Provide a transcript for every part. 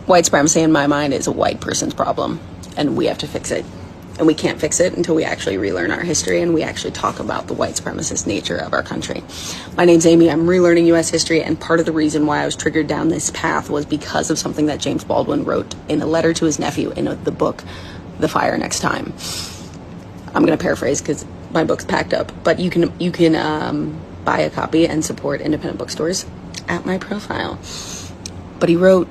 White supremacy, in my mind, is a white person's problem, and we have to fix it. And we can't fix it until we actually relearn our history and we actually talk about the white supremacist nature of our country. My name's Amy. I'm relearning U.S. history, and part of the reason why I was triggered down this path was because of something that James Baldwin wrote in a letter to his nephew in the book, The Fire Next Time. I'm going to paraphrase because my book's packed up, but you can buy a copy and support independent bookstores at my profile. But he wrote,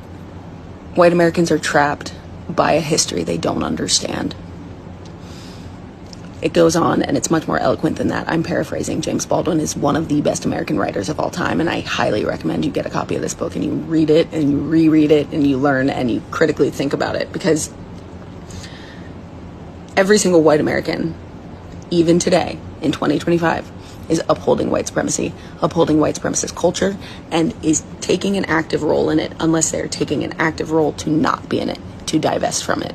white Americans are trapped by a history they don't understand. It goes on, and it's much more eloquent than that. I'm paraphrasing. James Baldwin is one of the best American writers of all time, and I highly recommend you get a copy of this book and you read it and you reread it and you learn and you critically think about it, because every single white American, even today in 2025, is upholding white supremacy, upholding white supremacist culture, and is taking an active role in it, unless they're taking an active role to not be in it, to divest from it.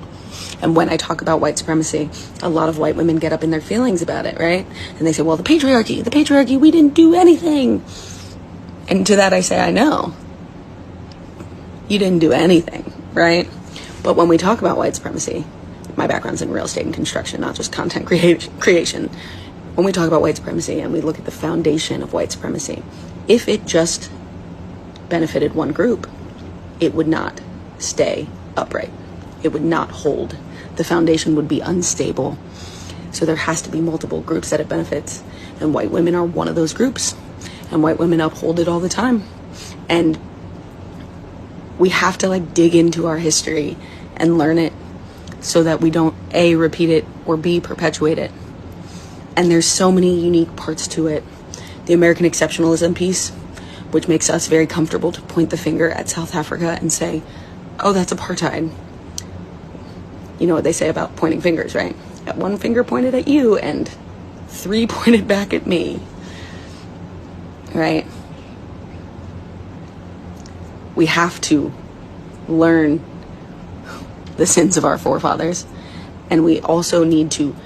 And when I talk about white supremacy, a lot of white women get up in their feelings about it, right? And they say, well, the patriarchy, we didn't do anything. And to that I say, I know. You didn't do anything, right? But when we talk about white supremacy, my background's in real estate and construction, not just content creation. When we talk about white supremacy and we look at the foundation of white supremacy, if it just benefited one group, it would not stay upright. It would not hold. The foundation would be unstable. So there has to be multiple groups that it benefits. And white women are one of those groups. And white women uphold it all the time. And we have to dig into our history and learn it so that we don't A, repeat it, or B, perpetuate it. And there's so many unique parts to it. The American exceptionalism piece, which makes us very comfortable to point the finger at South Africa and say, oh, that's apartheid. You know what they say about pointing fingers, right? Got one finger pointed at you and 3 pointed back at me, right? We have to learn the sins of our forefathers, and we also need to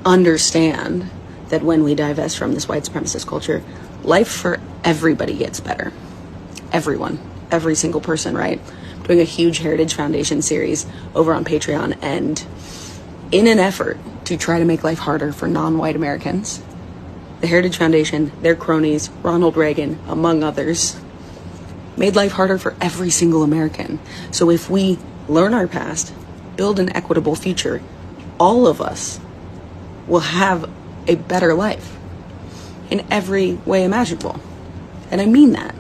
understand that when we divest from this white supremacist culture, life for everybody gets better. Everyone, every single person, right? Doing a huge Heritage Foundation series over on Patreon, and in an effort to try to make life harder for non-white Americans, the Heritage Foundation, their cronies, Ronald Reagan, among others, made life harder for every single American. So if we learn our past, build an equitable future, all of us will have a better life in every way imaginable. And I mean that.